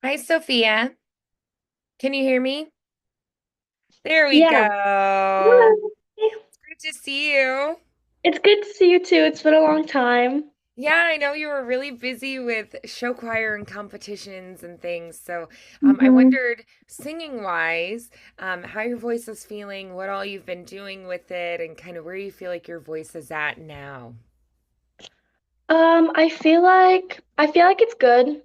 Hi, Sophia. Can you hear me? There we Yeah. go. Hello. It's great to see you. It's good to see you too. It's been a long time. Yeah, I know you were really busy with show choir and competitions and things. So, I hmm wondered, singing wise, how your voice is feeling, what all you've been doing with it, and kind of where you feel like your voice is at now. I feel like it's good.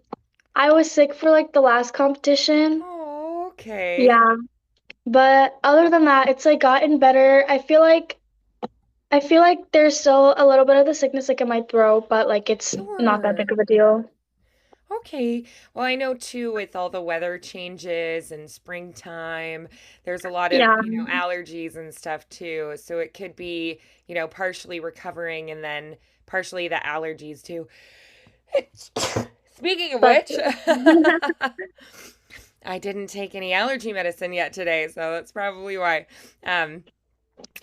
I was sick for like the last competition. Oh, okay. Yeah. But other than that, it's like gotten better. I feel like there's still a little bit of the sickness like in my throat, but like it's not that Sure. big of a deal. Okay. Well, I know too, with all the weather changes and springtime, there's a lot of, Yeah. allergies and stuff too. So it could be, partially recovering and then partially the allergies too. Speaking of But which, I didn't take any allergy medicine yet today, so that's probably why. Um,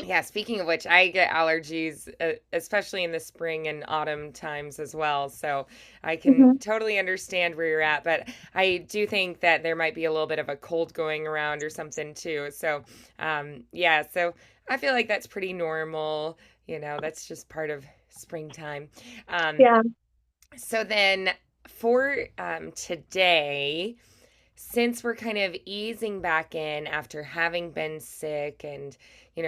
yeah, speaking of which, I get allergies, especially in the spring and autumn times as well. So I can Mhm. totally understand where you're at, but I do think that there might be a little bit of a cold going around or something too. So, yeah, so I feel like that's pretty normal. That's just part of springtime. Um, Yeah. so then for today, since we're kind of easing back in after having been sick and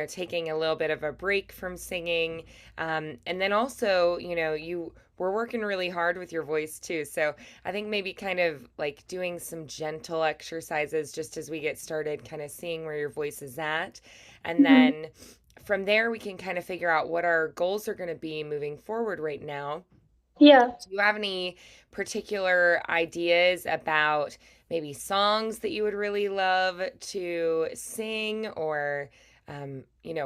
taking a little bit of a break from singing, and then also you were working really hard with your voice too, so I think maybe kind of like doing some gentle exercises just as we get started, kind of seeing where your voice is at, and hmm then from there we can kind of figure out what our goals are going to be moving forward right now. Yeah. Do you have any particular ideas about maybe songs that you would really love to sing or,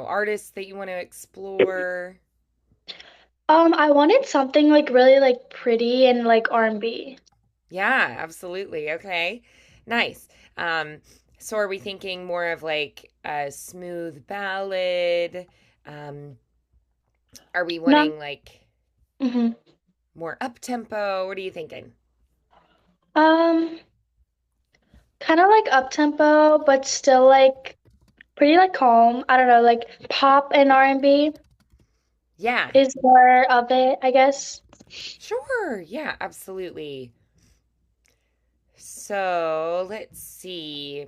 artists that you want to explore? I wanted something like really like pretty and like R&B. Yeah, absolutely. Okay. Nice. Um, so are we thinking more of like a smooth ballad? Um, are we No. wanting like hmm more up tempo? What are you thinking? Um, Kind of like up tempo, but still like pretty like calm. I don't know, like pop and R&B Yeah, is more of it, I guess. sure. Yeah, absolutely. So let's see.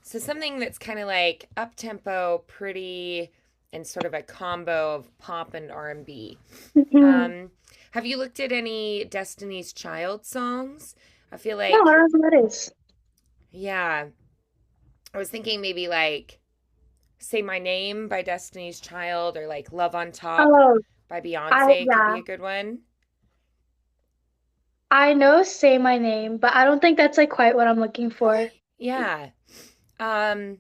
So something that's kind of like up tempo, pretty, and sort of a combo of pop and R&B. hmm Um, have you looked at any Destiny's Child songs? I feel No, I like, don't know what that is. yeah, I was thinking maybe like Say My Name by Destiny's Child or like Love on Top Oh, by Beyonce could be yeah. a good one. I know Say My Name, but I don't think that's like quite what I'm looking for. Okay. Yeah. Um,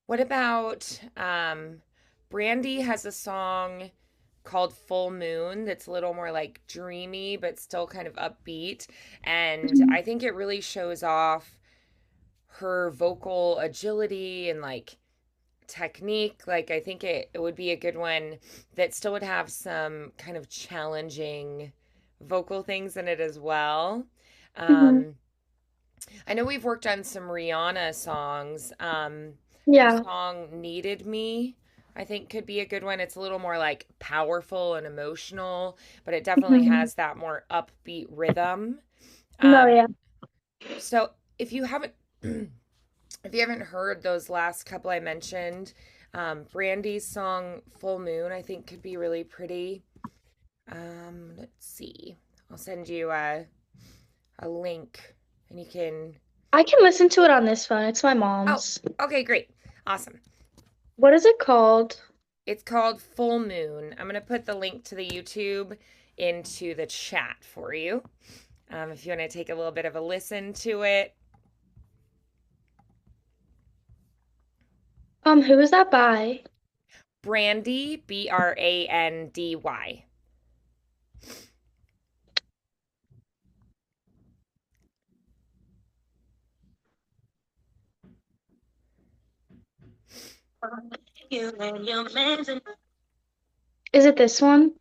what about Brandy has a song called Full Moon that's a little more like dreamy but still kind of upbeat, and Mhm. I think it really shows off her vocal agility and like technique. Like I think it would be a good one that still would have some kind of challenging vocal things in it as well. hmm Um I know we've worked on some Rihanna songs. Her Yeah. song Needed Me, I think could be a good one. It's a little more like powerful and emotional, but it definitely hmm has that more upbeat rhythm. No, Um, yeah. so if you haven't if you haven't heard those last couple I mentioned, Brandy's song Full Moon, I think could be really pretty. Let's see. I'll send you a link and you can. I can listen to it on this phone. It's my Oh, mom's. okay, great. Awesome. What is it called? It's called Full Moon. I'm going to put the link to the YouTube into the chat for you. If you want to take a little bit of a listen to it. Who is that by? Brandy, Brandy. Is it this one?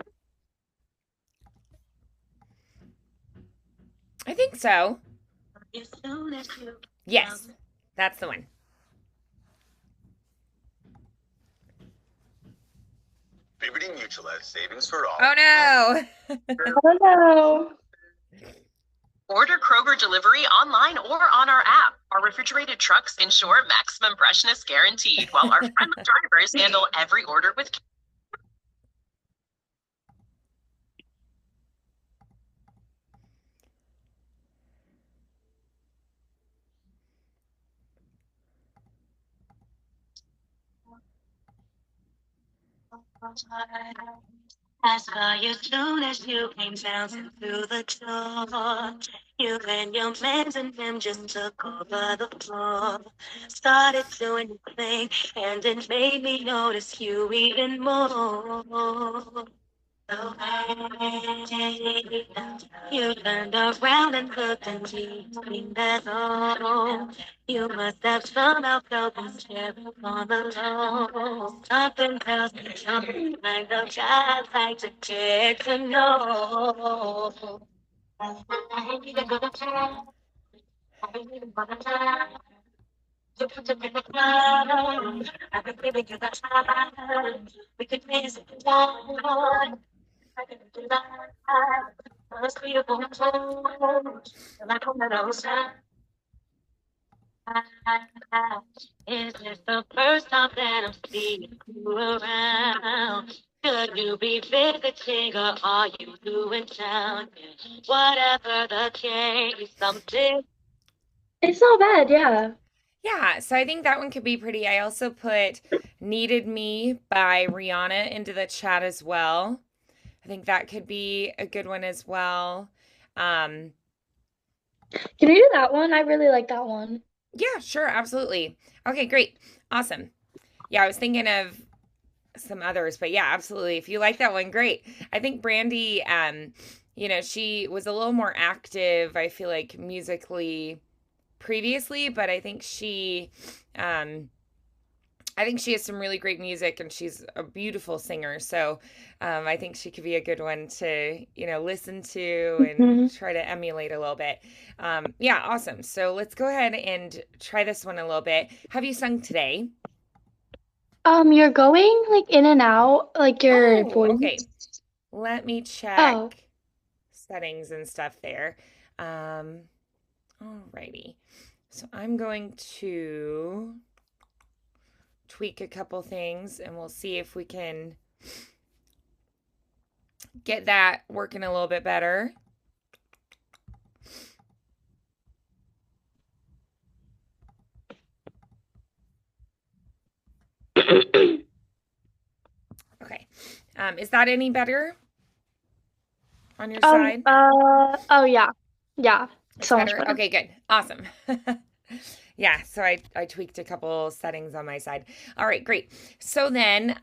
So, yes, that's the one. Liberty Mutual has savings for all. Oh no. I don't know. Order Kroger delivery online or on our app. Our refrigerated trucks ensure maximum freshness guaranteed, while our friendly drivers handle every order with care. I saw you soon as you came bouncing through the door. You and your mans and them just took over the floor. Started doing your thing, and it made me notice you even more. So you turned around and looked at me, screamed that's all. You must have somehow felt this cherry on the low. Something tells me something kind of I'd like to get to know. We could miss it one. I could do that. Must be a woman. Like a meadow. Is this the first time that I'm seeing you around? Could you be visiting or are you new in town? Whatever the case, something. It's not bad, yeah. Yeah, so I think that one could be pretty. I also put Needed Me by Rihanna into the chat as well. I think that could be a good one as well. Um, Can we do that one? I really like that one. yeah, sure, absolutely. Okay, great. Awesome. Yeah, I was thinking of some others, but yeah, absolutely. If you like that one, great. I think Brandy, she was a little more active, I feel like musically previously, but um, I think she has some really great music and she's a beautiful singer. So I think she could be a good one to, listen to and Mhm. try to emulate a little bit. Yeah, awesome. So let's go ahead and try this one a little bit. Have you sung today? You're going like in and out, like your Oh, okay. voice. Let me Oh, check settings and stuff there. Um, Alrighty. So I'm going to tweak a couple things and we'll see if we can get that working a little bit better. Okay. Is that any better on your side? oh yeah. Yeah, It's so much better? better. Okay, good. Awesome. Yeah, so I tweaked a couple settings on my side. All right, great. So then,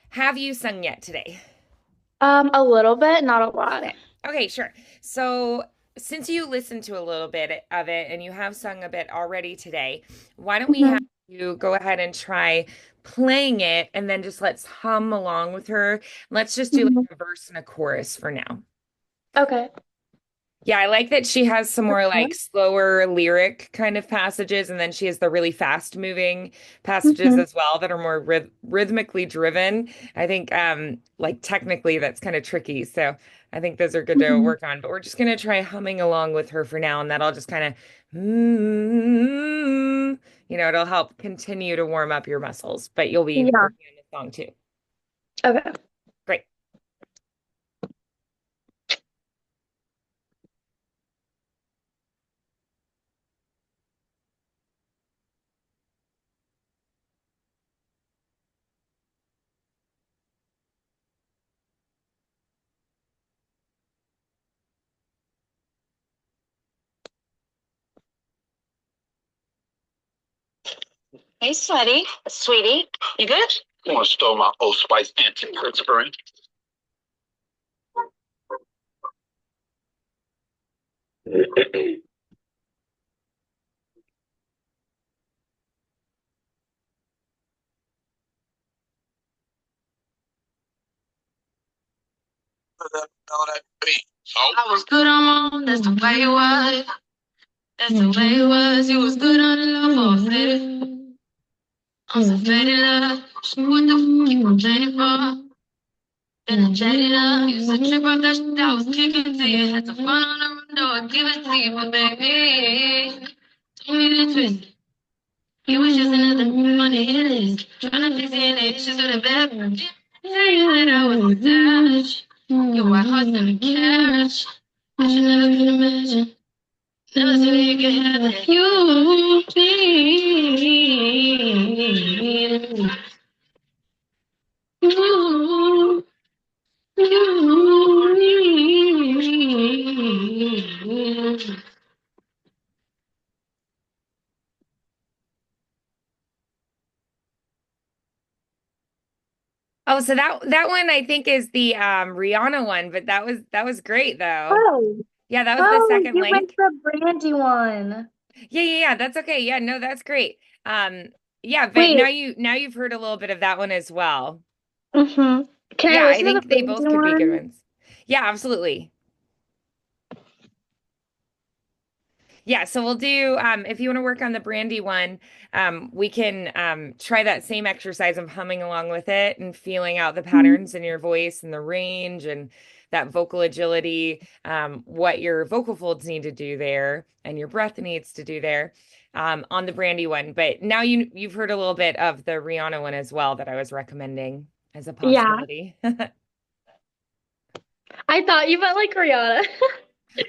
have you sung yet today? A little bit, not a A little lot. bit. Okay, sure. So since you listened to a little bit of it and you have sung a bit already today, why don't we have Mhm. you go ahead and try playing it and then just let's hum along with her. Let's just do like Mhm. a verse and a chorus for now. Okay. Yeah, I like that she has some more like Okay. slower lyric kind of passages, and then she has the really fast moving passages Mhm. as well that are more rhythmically driven. I think like technically that's kind of tricky. So I think those are good to Mhm. work on. But we're just gonna try humming along with her for now, and that'll just kind of mm, it'll help continue to warm up your muscles, but you'll be Yeah. working on the song too. Okay. Great. Hey, sweetie, you good? You want to stole my Old Spice antiperspirant? I was good on my own, that's the way it was. That's the way it was. You was good on the low for a faded. On some faded love. So what the fuck you complaining for? Then I chatted up. You said trip off that shit I was kicking to you. Had some fun on the window and give it to you, but baby, told me to twist. You was just another money hit list. Trying to fix any issues with a bad one. Tell you that I was damaged. Your white heart's never carriage. I should never could imagine. Never said you could have it. You need. You. You. Oh, so that one I think is the Rihanna one, but that was great though. Oh, Yeah, that was the oh, second you meant link. the Brandy one. Yeah, that's okay. Yeah, no, that's great. Um, yeah, but Wait, now you've heard a little bit of that one as well. mm-hmm. Can I Yeah, I listen to the think they Brandy both could be good one? ones. Yeah, absolutely. Yeah, so we'll do if you want to work on the brandy one, we can try that same exercise of humming along with it and feeling out the patterns in your voice and the range and that vocal agility, what your vocal folds need to do there and your breath needs to do there on the brandy one. But now you've heard a little bit of the Rihanna one as well that I was recommending as a Yeah, possibility. I thought you meant like Rihanna.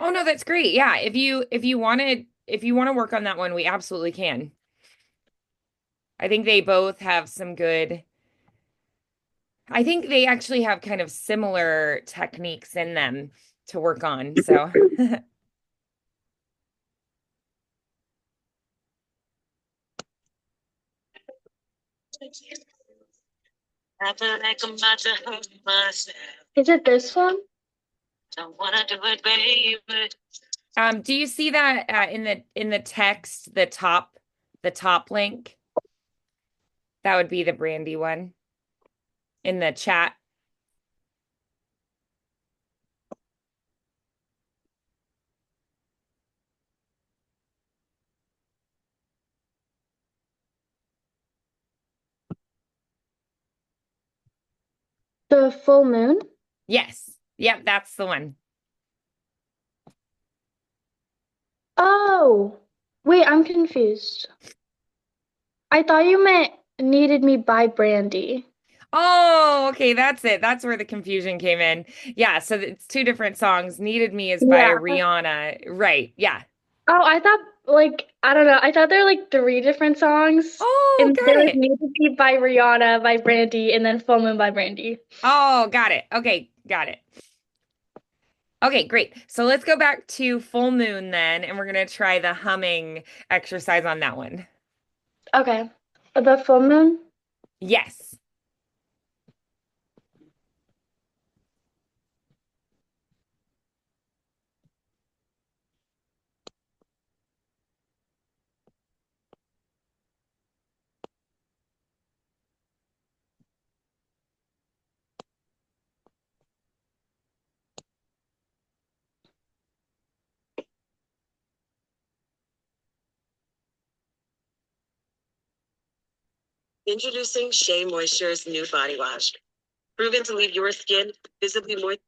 Oh no, that's great. Yeah, if you want to work on that one, we absolutely can. I think they both have some good. I think they actually have kind of similar techniques in them to work on. So, I feel like I'm about to hurt myself. Is it this one? Don't wanna do it, baby. do you see that in the text, the top link? That would be the Brandy one in the chat. The full moon? Yes. Yep, that's the one. Oh, wait, I'm confused. I thought you meant Needed Me by Brandy. Oh, okay, that's it. That's where the confusion came in. Yeah, so it's two different songs. Needed Me is by Yeah. Rihanna. Right. Yeah. Oh, I thought like I don't know. I thought there were like three different songs. Oh, And there got was it. Needed Me by Rihanna by Brandy and then Full Moon by Brandy. Oh, got it. Okay, got it. Okay, great. So let's go back to full moon then, and we're gonna try the humming exercise on that one. Okay. The full moon? Yes. Introducing Shea Moisture's new body wash. Proven to leave your skin visibly moist.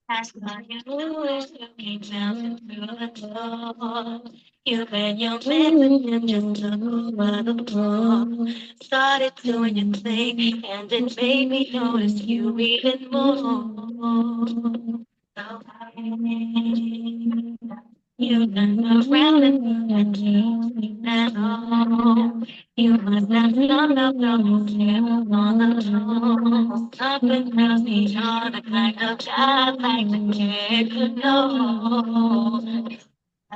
Ask about you if you came down through the door. You and your man just took over the floor. Started doing your thing, and it made me notice you even more. So you turned around and you now. You must have thought of yourself on the floor. Something tells me you're the kind of guy like the kid could know. I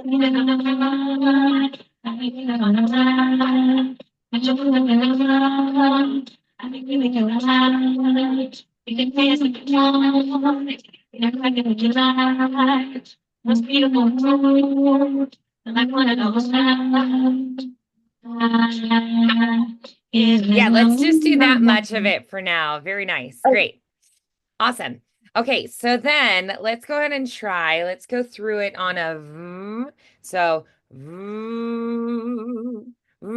need another ride. I need another ride. But you're another ride. I think we can ride. We can dance, we can talk. You're like a good ride. Must be Yeah, let's just do that much of it for now. Very nice. Great. Awesome. Okay, so then let's go ahead and try. Let's go through it on a v. So v, v.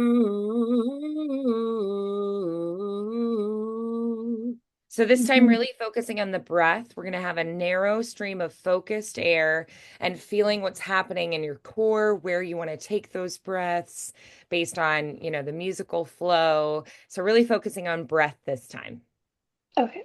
So this time really focusing on the breath. We're going to have a narrow stream of focused air and feeling what's happening in your core, where you want to take those breaths based on, the musical flow. So really focusing on breath this time. Okay.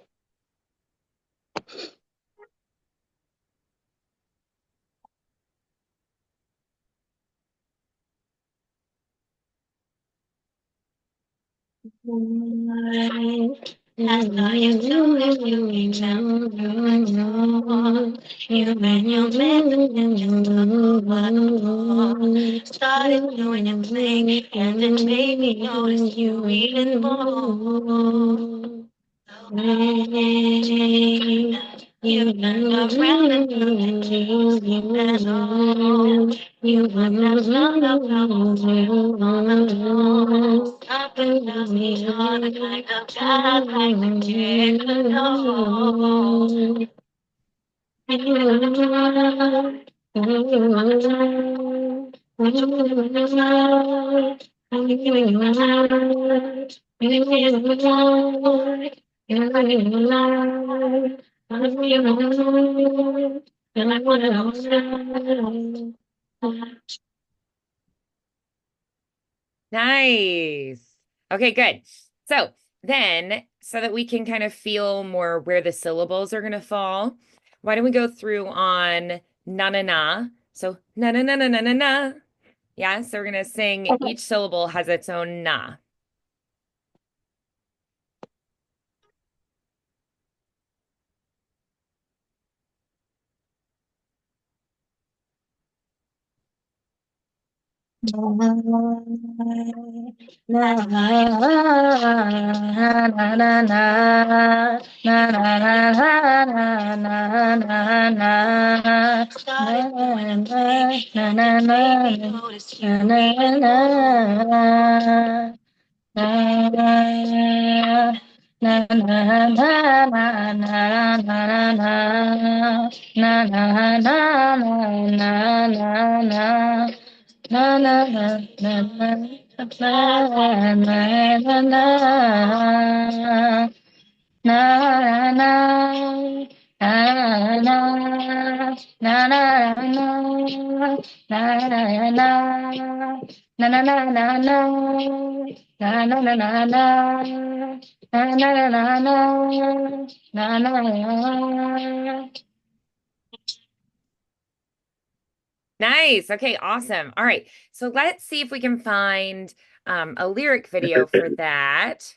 I saw you too if you came down through the door. You and your man and just took over the floor. Started doing your thing and it made me notice you even more. You turned around and looked at me and all. You were not love on the floor. Something tells me you're the kind of guy like the kid could know. Nice. Okay, good. So then, so that we can kind of feel more where the syllables are going to fall, why don't we go through on na na na? So na na na na na na na. Yeah, so we're going to sing Okay. each syllable has its own na. Started doing your thing and it made me notice you even more. Na na na na na na na na na na na na Nice. Okay, awesome. All right. So let's see if we can find a lyric video for that.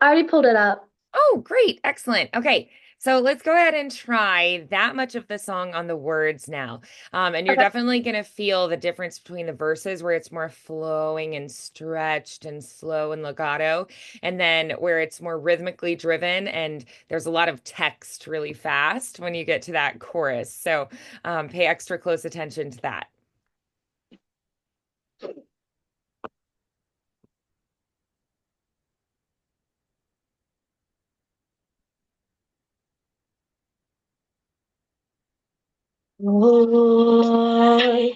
I already pulled it up. Oh, great. Excellent. Okay. So let's go ahead and try that much of the song on the words now. And you're Okay. definitely going to feel the difference between the verses where it's more flowing and stretched and slow and legato, and then where it's more rhythmically driven and there's a lot of text really fast when you get to that chorus. So pay extra close attention to that. Boy,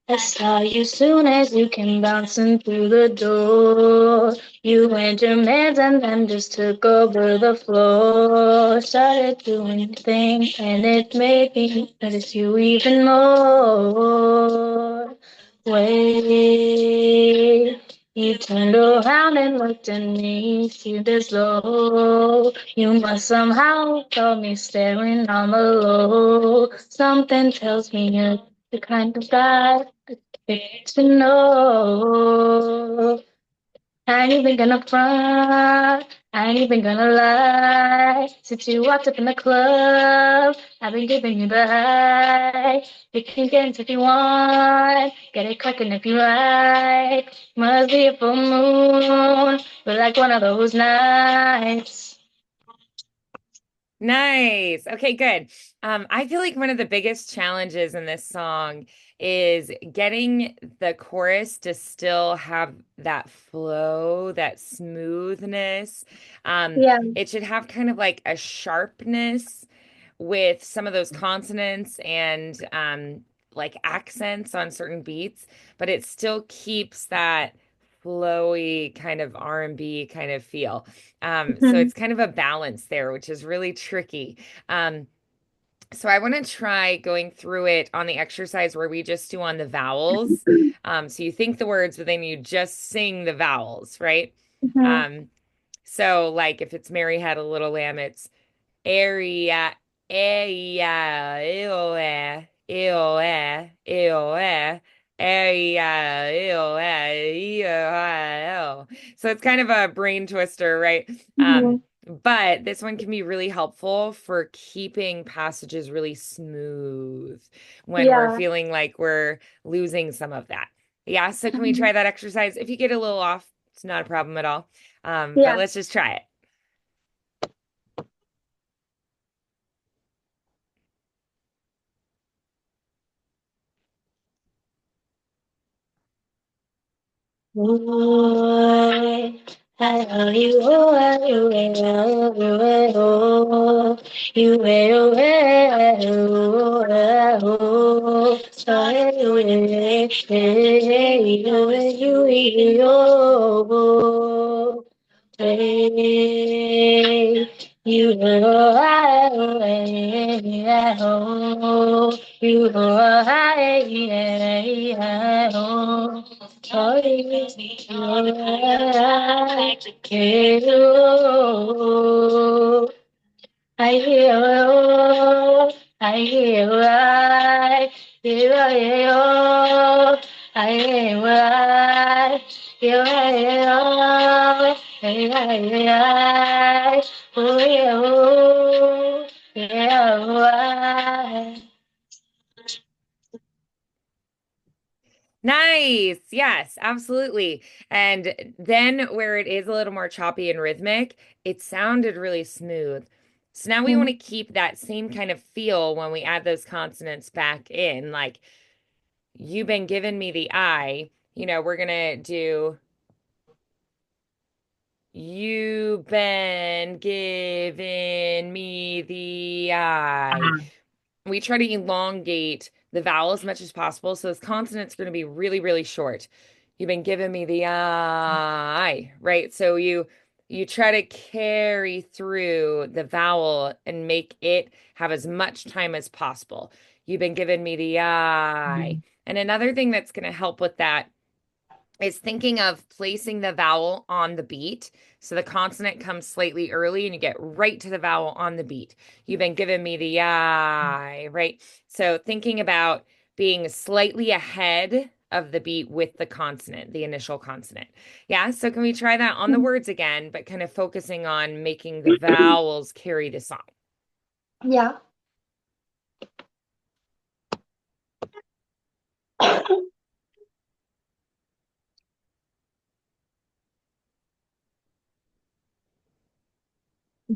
I saw you soon as you came bouncing through the door. You and your mans and them just took over the floor. Started doing your thing and it made me notice you even more. Wait, you turned around and looked at me, seemed as though you must somehow got me staring on the low. Something tells me you're the kind of guy to know. I ain't even gonna front, I ain't even gonna lie. Since you walked up in the club, I've been giving you the high. You can dance if you want, get it cracking if you like. Must be a full moon, but like one of those nights. Nice. Okay, good. I feel like one of the biggest challenges in this song is getting the chorus to still have that flow, that smoothness. Yeah. It should have kind of like a sharpness with some of those consonants and like accents on certain beats, but it still keeps that flowy kind of R&B kind of feel. So Mhm. it's kind of a balance there, which is really tricky. So I want to try going through it on the exercise where we just do on the vowels. So you think the words, but then you just sing the vowels, right? Mhm. Um, so like if it's Mary Had a Little Lamb, it's area, area, eoe, eoe, eoe, area, eoe, eoe. So it's kind of a brain twister, right? Mhm. But this one can be really helpful for keeping passages really smooth when we're Yeah. feeling like we're losing some of that. Yeah, so can we Mhm. try that exercise? If you get a little off, it's not a problem at all. But Yeah. let's just try it. Boy, I love you, oh, I love you, I love you, oh, you, oh, oh, sorry, you, oh, hey, you, oh, you, oh, I hear, I hear, hear, I hear, hear, oh, yeah, Nice. Yes, absolutely. And then where it is a little more choppy and rhythmic, it sounded really smooth. So now we want Mhm. to keep that same kind of feel when we add those consonants back in. Like, you've been giving me the I, we're gonna do you've been giving me the I. We try to elongate the vowel as much as possible. So this consonant's going to be really, really short. You've been giving me the I, right? So you try to carry through the vowel and make it have as much time as possible. You've been giving me the I. And another thing that's going to help with that is thinking of placing the vowel on the beat. So the consonant comes slightly early and you get right to the vowel on the beat. You've been giving me the I, right? So thinking about being slightly ahead of the beat with the consonant, the initial consonant. Yeah, so can we try that on the words again, but kind of focusing on making the vowels carry the song? Yeah.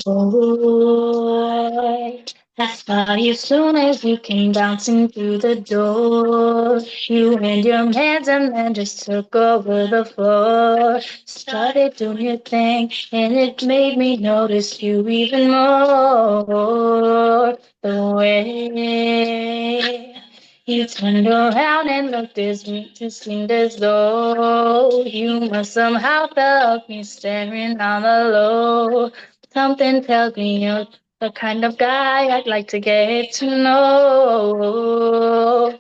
boy. I saw you soon as you came bouncing through the door. You and your mans and then just took over the floor. Started doing your thing, and it made me notice you even more. The way you turned around and looked at me, it seemed as though you must somehow felt me staring on the low. Something tells me you're the kind of guy I'd like to get to know.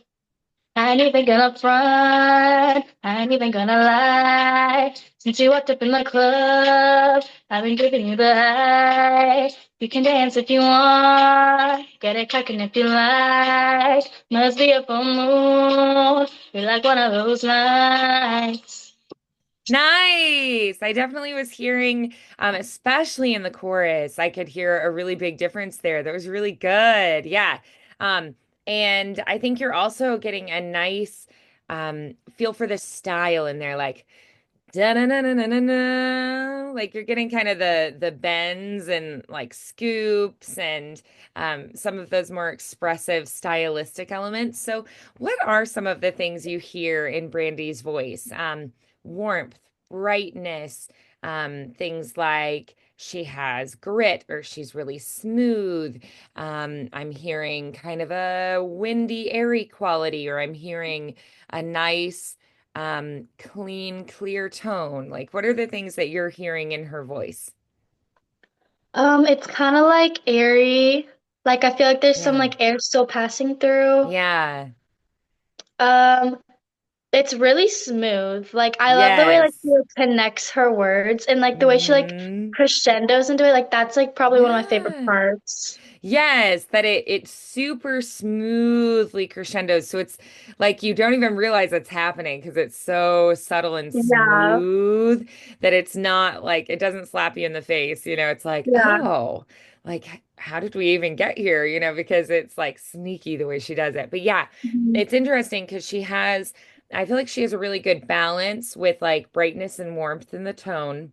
I ain't even gonna front, I ain't even gonna lie. Since you walked up in the club, I've been giving you the high. You can dance if you want, get it crackin' if you like. Must be a full moon, you're like one of those nights. Nice. I definitely was hearing, especially in the chorus, I could hear a really big difference there. That was really good. Yeah. Um, and I think you're also getting a nice feel for the style in there, like da na na na na na na, Like you're getting kind of the bends and like scoops and some of those more expressive stylistic elements. So, what are some of the things you hear in Brandy's voice? Warmth, brightness, things like she has grit or she's really smooth. I'm hearing kind of a windy, airy quality, or I'm hearing a nice, clean, clear tone. Like, what are the things that you're hearing in her voice? It's kind of like airy. Like I feel like there's some Yeah. like air still passing through. Yeah. Um, it's really smooth. Like I love the way like she Yes. like, connects her words and like the way she like Hmm. crescendos into it. Like that's like probably one of my favorite Yeah. parts. Yes, that it super smoothly crescendos. So it's like you don't even realize it's happening because it's so subtle and Yeah, smooth that it's not like it doesn't slap you in the face. It's like, yeah. oh, like how did we even get here? Because it's like sneaky the way she does it. But yeah, Mhm. it's interesting because I feel like she has a really good balance with like brightness and warmth in the tone.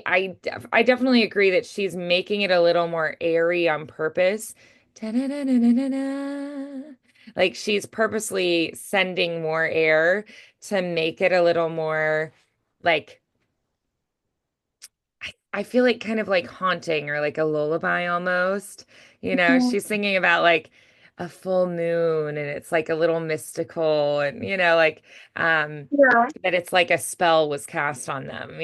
I definitely agree that she's making it a little more airy on purpose. Ta-na-na-na-na-na-na. Like she's purposely sending more air to make it a little more like I feel like kind of like haunting or like a lullaby almost. Mhm. She's singing about like a full moon and it's like a little mystical and like Yeah. that it's like a spell was cast on them,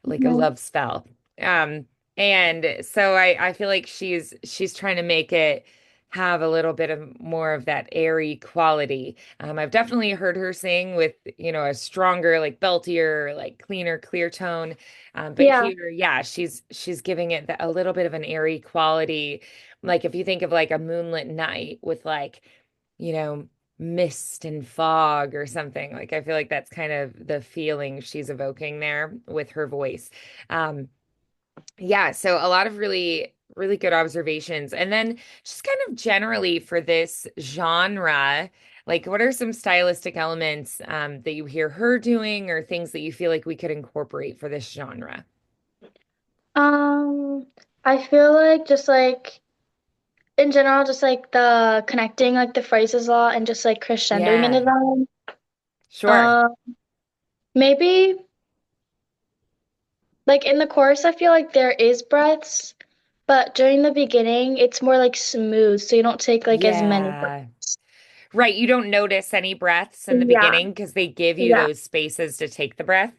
like a Mhm. love spell. Um and so I feel like she's trying to make it have a little bit of more of that airy quality. I've definitely heard her sing with, a stronger, like beltier, like cleaner, clear tone. But Yeah. here, yeah, she's giving it a little bit of an airy quality. Like if you think of like a moonlit night with like, you know, mist and fog or something. Like I feel like that's kind of the feeling she's evoking there with her voice. Um, yeah, so a lot of really, really good observations. And then just kind of generally for this genre, like what are some stylistic elements that you hear her doing or things that you feel like we could incorporate for this genre? Um, I feel like just like in general, just like the connecting like the phrases a lot and just like crescendoing into Yeah, them. sure. Um, maybe like in the chorus, I feel like there is breaths, but during the beginning, it's more like smooth, so you don't take like as many Yeah. breaths. Right. You don't notice any breaths in the Yeah, beginning because they give you yeah. those spaces to take the breath.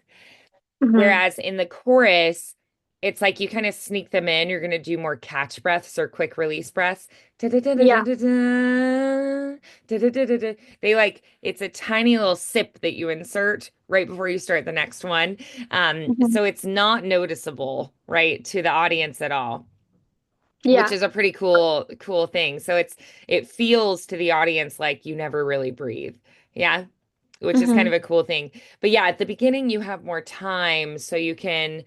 Hmm. Whereas in the chorus, it's like you kind of sneak them in. You're going to do more catch breaths or quick release breaths. Yeah. Da-da-da-da-da-da, da-da-da-da-da. They like, it's a tiny little sip that you insert right before you start the next one. Hmm. So it's not noticeable, right, to the audience at all, which Yeah. is a pretty cool thing. So it feels to the audience like you never really breathe. Yeah, which is kind Hmm. of a cool thing. But yeah, at the beginning you have more time so you can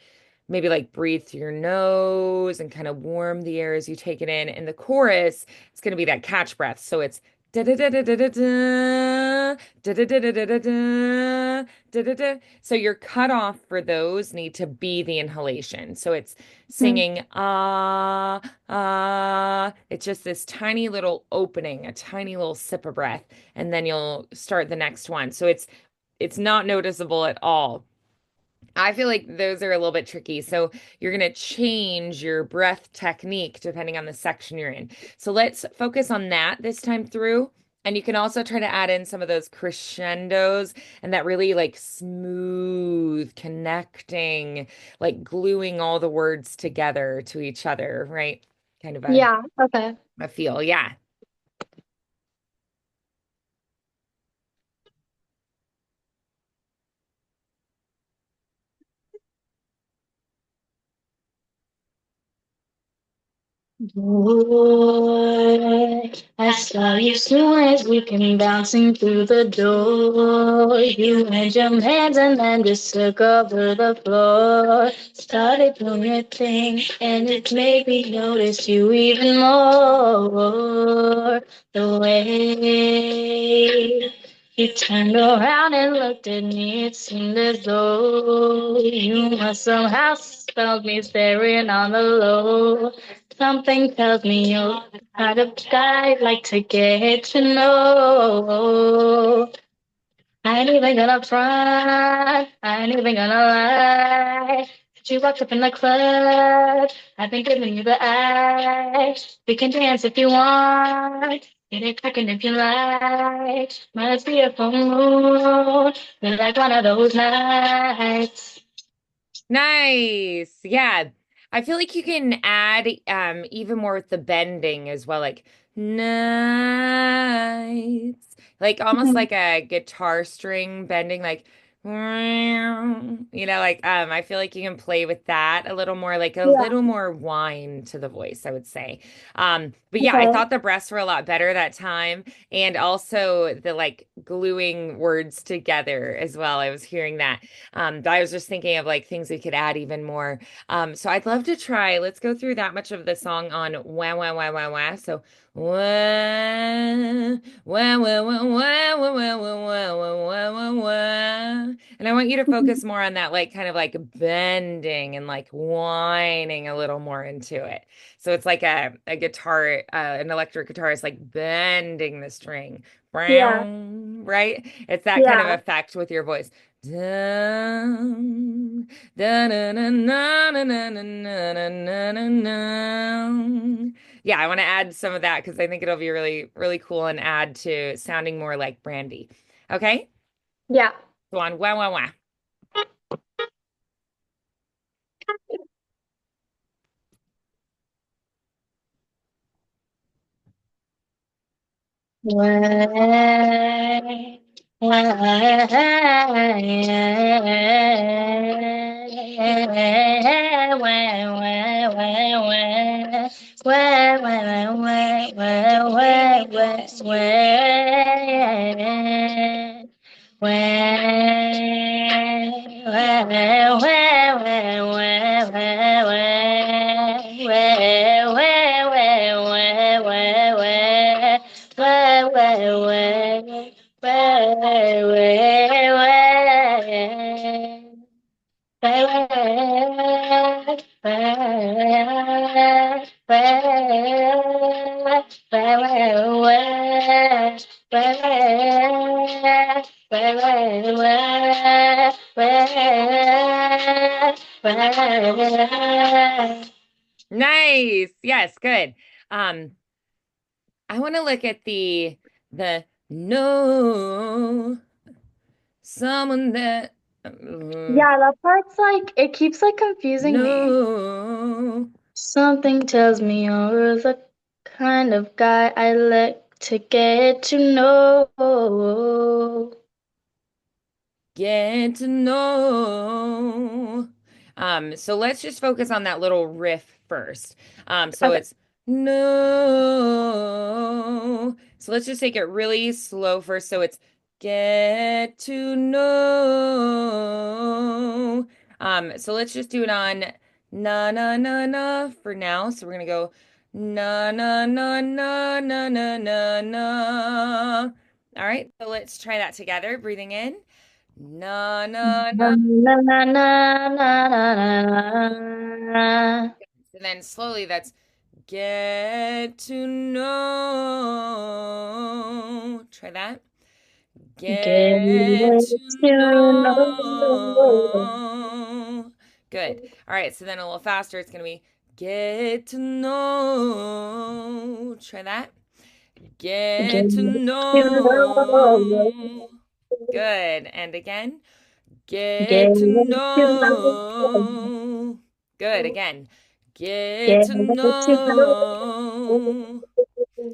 maybe like breathe through your nose and kind of warm the air as you take it in. In the chorus, it's going to be that catch breath. So it's da da da da da da da da da da da da da da da da da. So your cutoff for those need to be the inhalation. So it's Hmm. singing ah ah. It's just this tiny little opening, a tiny little sip of breath, and then you'll start the next one. So it's not noticeable at all. I feel like those are a little bit tricky. So you're going to change your breath technique depending on the section you're in. So let's focus on that this time through. And you can also try to add in some of those crescendos and that really like smooth connecting, like gluing all the words together to each other, right? Kind of Yeah. Okay. a feel. Yeah. Boy, I saw you soon as we came bouncing through the door. You had your hands and then just took over the floor. Started doing your thing, and it made me notice you even more. The way You turned around and looked at me. It seemed as though you must somehow smell me staring on the low. Something tells me you're the kind of guy I'd like to get to know. I ain't even gonna front, I ain't even gonna lie. Since you walked up in the club, I've been giving you the eye. We can dance if you want, get it cracking if you like. Might be a full moon, feel like one of those nights. Nice. Yeah. I feel like you can add even more with the bending as well, like nights. Like almost Mhm. like a guitar string bending, like like I feel like you can play with that a little more, like a Yeah, little more whine to the voice, I would say. But yeah, I okay. thought the breaths were a lot better that time. And also the like gluing words together as well. I was hearing that. But I was just thinking of like things we could add even more. So I'd love to try. Let's go through that much of the song on wah wah wah wah wah. So wah wah wah wah wah wah wah wah wah wah wah wah. And I want you to Mhm. focus more on that, like kind of like bending and like whining a little more into it. So it's like a guitar, an electric guitar is like bending the string, Yeah, right? It's that kind of yeah, effect with your voice. Dun, dun, dun, dun, dun, dun, dun, dun, dun, dun, dun, dun. Yeah, I want to add some of that because I think it'll be really, really cool and add to sounding more like Brandy. Okay? yeah. Go on. Wah, wah, wah. Way, way, way, way, way, way, way. Nice. Yes, good. Um, I want to look at the no someone that Yeah, that part's like it keeps like confusing me. no Something tells me you're the kind of guy I like to get to know. get to know. So let's just focus on that little riff first. So Okay. it's no. So let's just take it really slow first. So it's get to know. So let's just do it on na na na na for now. So we're gonna go na na na na na na na na. All right, so let's try that together. Breathing in. Na na Na na. na na na na na na. And then slowly that's get to know. Try that. Get Get to to know. know. Good. All right, so then a little faster, it's going to be get to know. Try that. Get Get to to know. know. Good. And again. Get Get to to know. know. Good. Again. Get Get to to know. know.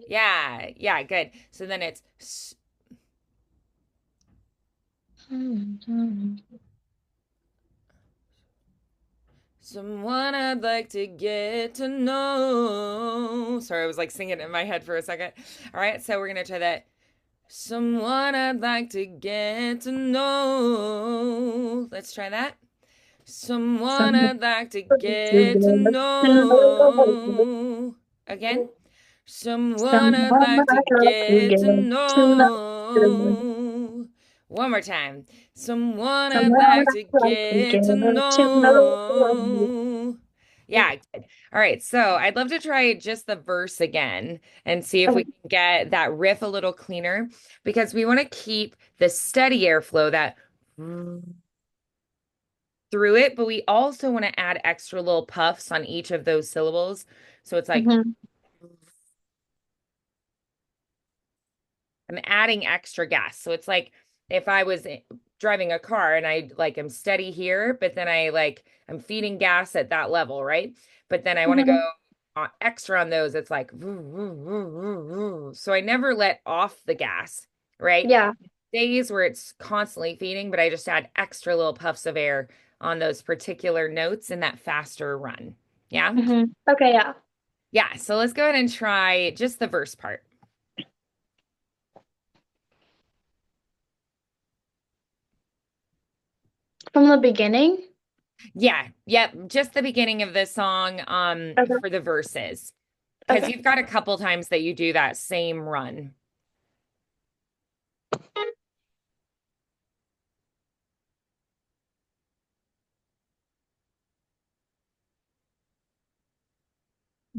Yeah. Yeah. Good. So then it's someone I'd like to get to know. Sorry, I was like singing it in my head for a second. All right. So we're going to try that. Someone I'd like to get to know. Let's try that. Someone Someone I'd like to to get to get to know. know. Again. Someone I'd Someone like to I love to get get to to know. know. One more time. Someone I'd Someone like to I'd like to get to get to know. know. Yeah, good. All right, so I'd love to try just the verse again and see if we Okay. can get that riff a little cleaner because we want to keep the steady airflow that through it, but we also want to add extra little puffs on each of those syllables. So it's like Hmm. I'm adding extra gas. So it's like if I was driving a car and I like am steady here, but then I'm feeding gas at that level, right? But then I want to go Hmm. extra on those. It's like woo, woo, woo, woo, woo. So I never let off the gas, right? Yeah. Days where it's constantly feeding, but I just add extra little puffs of air on those particular notes in that faster run. Yeah. Okay, yeah. Yeah. So let's go ahead and try just the verse part. From the beginning? Yeah, yep, just the beginning of the song Okay. for the verses. Because Okay. you've got a couple times that you do that same run.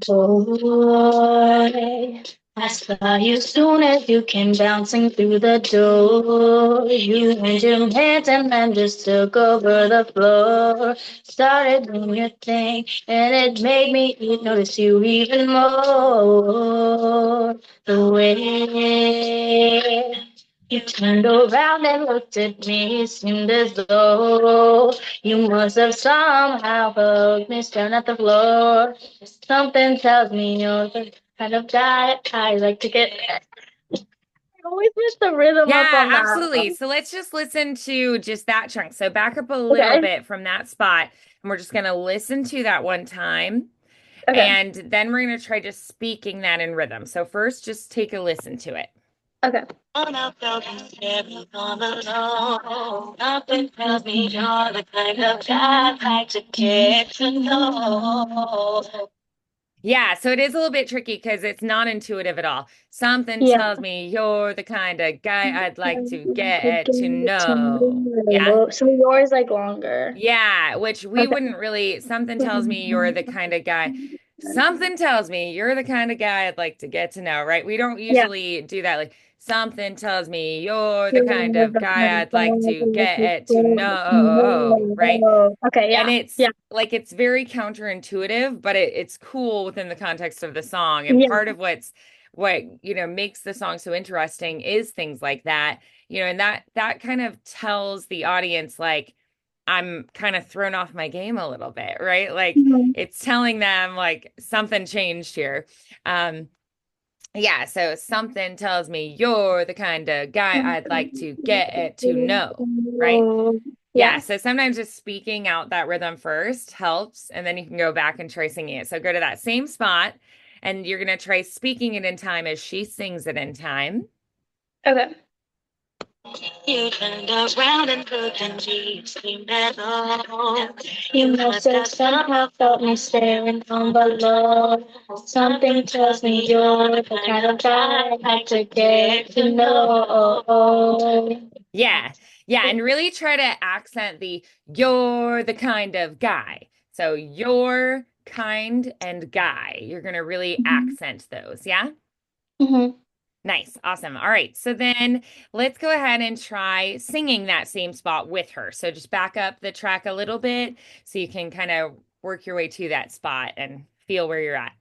Boy, I saw you soon as you came bouncing through the door. You and your hands and then just took over the floor. Started doing your thing, and it made me notice you even more. The way you turned around and looked at me, it seemed as though you must have somehow heard me staring at the floor. Something tells me you're the kind of guy I like to get. I always mess the rhythm up Yeah, on absolutely. that. So let's just listen to just that chunk. So back up a little Okay. bit from that spot, and we're just going to listen to that one time. Okay. And then we're going to try just speaking that in rhythm. So first, just take a listen to it. Okay. Nothing tells me you're the kind of guy I'd like to get to know. Yeah, so it is a little bit tricky because it's not intuitive at all. Something Yeah. tells me you're the kind of guy I'd like to get to know. Yeah. So yours like longer. Yeah, which we Okay. wouldn't really, something tells me you're the kind of guy. Something tells me you're the kind of guy I'd like to get to know, right? We don't Yeah. usually do that. Like, something tells me you're the You're kind of the guy kind I'd like of to guy get to know, right? Okay, And yeah. it's Yeah. like it's very counterintuitive, but it's cool within the context of the song. And Yeah. part of what makes the song so interesting is things like that. And that kind of tells the audience like I'm kind of thrown off my game a little bit, right? Like Mhm. it's telling them like something changed here. Um yeah, so something tells me you're the kind of guy I'd like to get to know, right? Yeah, Yeah. so sometimes just speaking out that rhythm first helps, and then you can go back and try singing it. So go to that same spot, and you're going to try speaking it in time as she sings it in time. Okay. You turned around and looked at me, screamed hello. You must have somehow felt me staring from below. Something tells me you're the kind of guy I like to get to know. Yeah, yeah, and really try to accent the you're the kind of guy. So you're kind and guy. You're going to really Mhm. accent those, yeah? Mhm. Nice. Awesome. All right. So then let's go ahead and try singing that same spot with her. So just back up the track a little bit so you can kind of work your way to that spot and feel where you're at.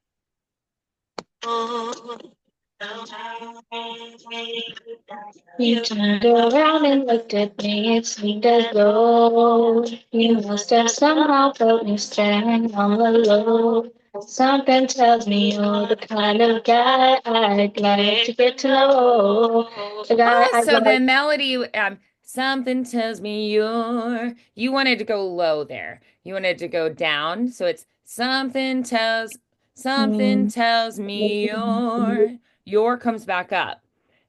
You turned around and looked at me. It seemed as though you must have somehow felt me staring on the low. Something tells me you're the kind of guy I'd like to get to know. The guy Oh, I'd so the like. melody, something tells me you wanted to go low there. You wanted to go down. So it's something Mm, tells me your comes back up.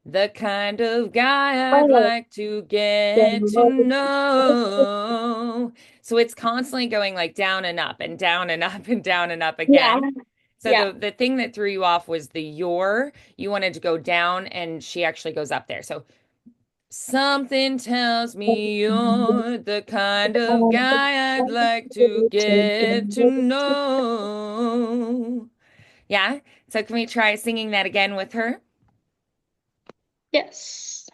The kind of guy I'd oh, like to get to know. So it's constantly going like down and up and down and up and down and up yeah, again. So yeah. the thing that threw you off was the you wanted to go down and she actually goes up there. So Something tells me you're the kind of guy I'd like to get to know. Yeah. So can we try singing that again with her? Yes.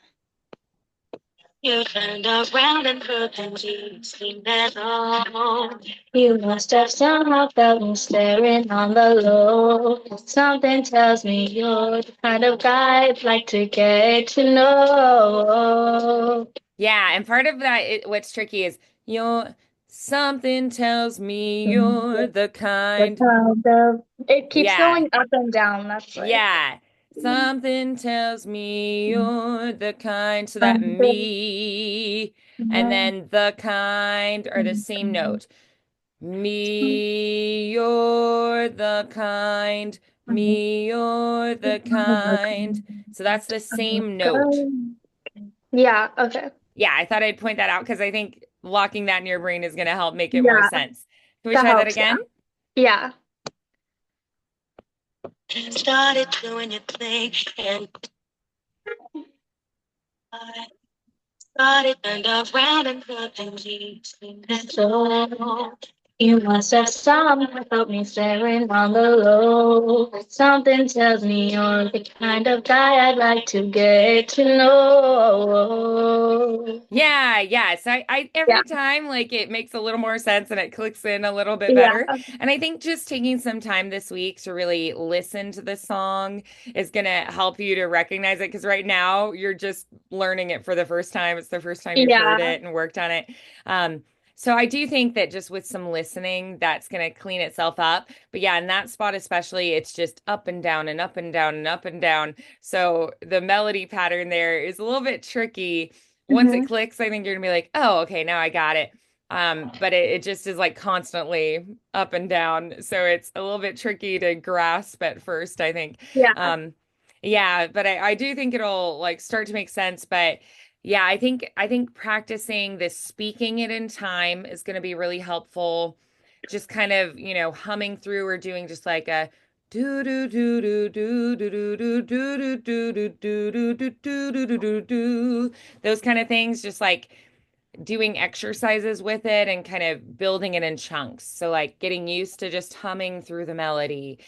You turned around and looked and you seemed at home. You must have somehow felt me staring on the low. Something tells me you're the kind of guy I'd like to get to know. Yeah, and part of that, what's tricky is you're something tells me you're the The kind. kind of it keeps Yeah, going up and down. That's like yeah. Something tells me you're the kind, so that me and then the kind are the same note. Me, you're the kind. Me, you're the kind. So that's the same note. Yeah, okay. Yeah, I thought I'd point that out because I think locking that in your brain is going to help make it more Yeah, sense. Can we that try that helps. Yeah. again? Yeah. Started doing your thing, and I started turned around and looked and you seemed at home. You must have somehow felt me staring on the low. Something tells me you're the kind of guy I'd like to get to know. Yeah, yeah. So I Yeah, every time like it makes a little more sense and it clicks in a little bit yeah, better. And I think just taking some time this week to really listen to the song is gonna help you to recognize it because right now you're just learning it for the first time. It's the first time you've heard yeah, it and worked on it. So I do think that just with some listening, that's gonna clean itself up. But yeah, in that spot especially, it's just up and down and up and down and up and down. So the melody pattern there is a little bit tricky. Once it hmm, clicks, I think you're gonna be like, oh, okay, now I got it. But it just is like constantly up and down. So it's a little bit tricky to grasp at first, I think. yeah, Um, yeah, but I do think it'll like start to make sense. But yeah, I think practicing this speaking it in time is gonna be really helpful. Just kind of, humming through or doing just like a do do do do do do do do do do do do do do do do do do do those kind of things, just like doing exercises with it and kind of building it in chunks. So, like getting used to just humming through the melody,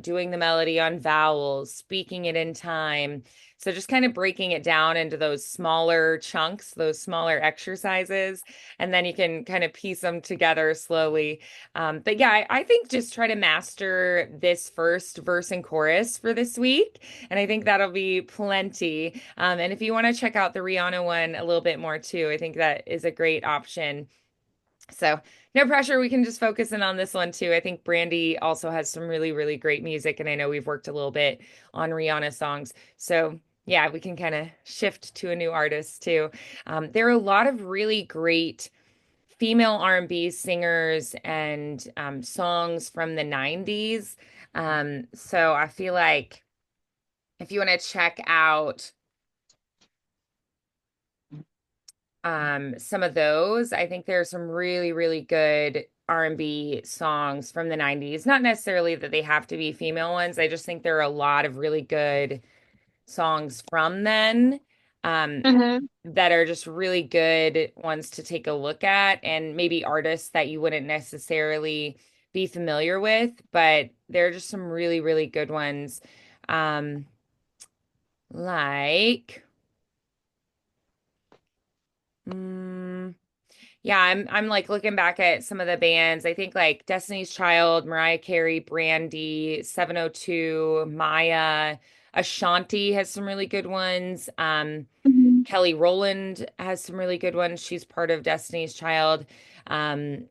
doing the melody on vowels, speaking it in time. So, just kind of breaking it down into those smaller chunks, those smaller exercises, and then you can kind of piece them together slowly. But yeah, I think just try to master this first verse and chorus for this week. And I think that'll be plenty. And if you want to check out the Rihanna one a little bit more too, I think that is a great option. So, no pressure. We can just focus in on this one too. I think Brandy also has some really, really great music. And I know we've worked a little bit on Rihanna songs. So, yeah, we can kind of shift to a new artist too. There are a lot of really great female R&B singers and songs from the 90s. So I feel like if you want to check out some of those. I think there's some really, really good R&B songs from the 90s. Not necessarily that they have to be female ones. I just think there are a lot of really good songs from then um, hmm, that are just really good ones to take a look at, and maybe artists that you wouldn't necessarily be familiar with, but there are just some really, really good ones. Um, like, mm, Yeah, I'm like looking back at some of the bands. I think like Destiny's Child, Mariah Carey, Brandy, 702, Maya, Ashanti has some really good ones. hmm, Kelly Rowland has some really good ones. She's part of Destiny's Child. Um,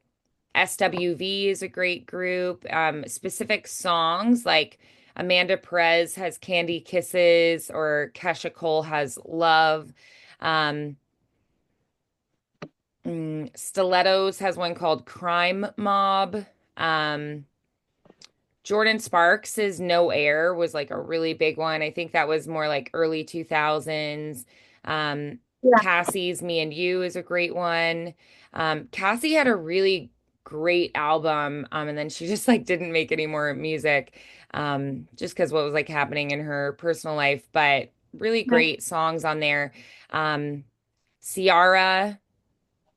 SWV is a great group. Specific songs like Amanda Perez has Candy Kisses or Kesha Cole has Love. Um, Stilettos has one called Crime Mob. Um, Jordan Sparks' No Air was like a really big one. I think that was more like early 2000s. Um, yeah, Cassie's Me and You is a great one. Cassie had a really great album, and then she just like didn't make any more music, just because what was like happening in her personal life. But really Right. great songs on there. Um, Ciara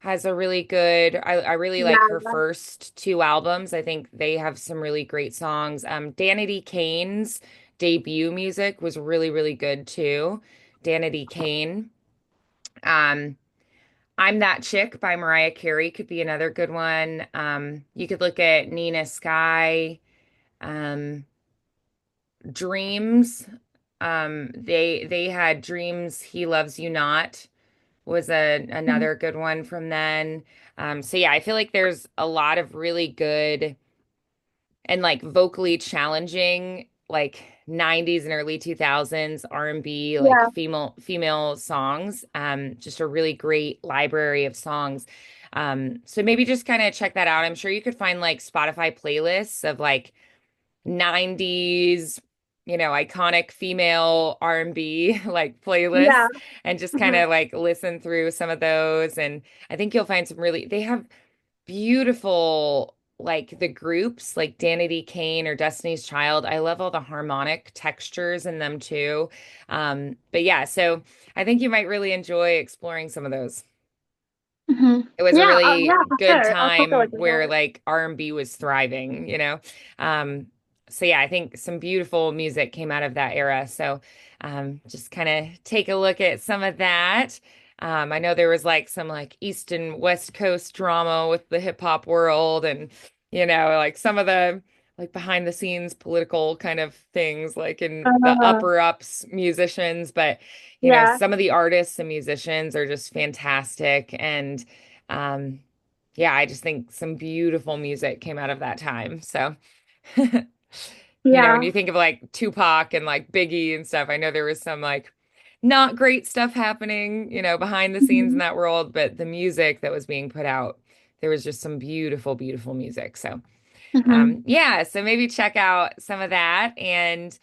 has a really good, I really like her Yeah. first two albums. I think they have some really great songs. Danity Kane's debut music was really, really good too. Danity Kane. Um, I'm That Chick by Mariah Carey could be another good one. You could look at Nina Sky, um, Dreams. They had Dreams, He Loves You Not was Mhm. another good one from then. So yeah, I feel like there's a lot of really good and like vocally challenging like 90s and early 2000s R&B like Yeah. female songs. Just a really great library of songs. So maybe just kind of check that out. I'm sure you could find like Spotify playlists of like 90s, iconic female R&B like Yeah. playlists and just kind Mhm. of like listen through some of those. And I think you'll find some really, they have beautiful, like the groups like Danity Kane or Destiny's Child. I love all the harmonic textures in them too. But yeah, so I think you might really enjoy exploring some of those. Mhm. It was a Yeah. really Yeah, for good sure. I'll take a time look at where that. like R&B was thriving. Um, so yeah, I think some beautiful music came out of that era. So just kind of take a look at some of that. I know there was like some like East and West Coast drama with the hip hop world and like some of the like behind the scenes political kind of things like in the Uh, upper ups musicians, but yeah. some of the artists and musicians are just fantastic. And um, yeah, I just think some beautiful music came out of that time. So, when Yeah. you think of like Tupac and like Biggie and stuff, I know there was some like not great stuff happening, behind the scenes in Mhm. that world, but the music that was being put out, there was just some beautiful, beautiful music. So, Mhm. yeah, so maybe check out some of that and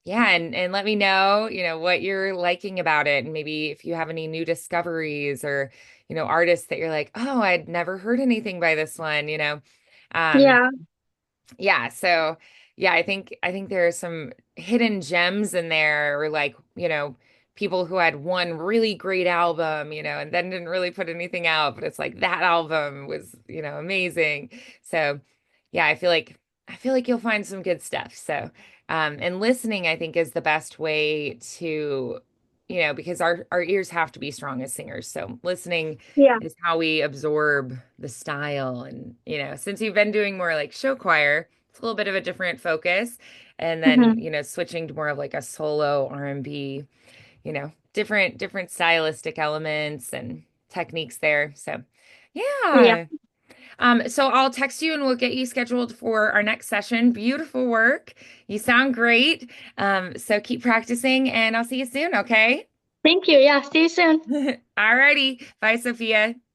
yeah, and let me know, what you're liking about it and maybe if you have any new discoveries or, artists that you're like, "Oh, I'd never heard anything by this one." Um Yeah. yeah, so yeah, I think there are some hidden gems in there or like, people who had one really great album, and then didn't really put anything out, but it's like that album was, amazing. So, yeah, I feel like you'll find some good stuff. So, and listening I think is the best way to, because our ears have to be strong as singers. So, listening Yeah. is how we absorb the style. And, since you've been doing more like show choir, it's a little bit of a different focus. And then, Mhm. switching to more of like a solo R&B, different stylistic elements and techniques there. So, Yeah. yeah. So I'll text you and we'll get you scheduled for our next session. Beautiful work. You sound great. So keep practicing and I'll see you soon, okay? Thank you. Yeah. See you soon. Alrighty. Bye, Sophia.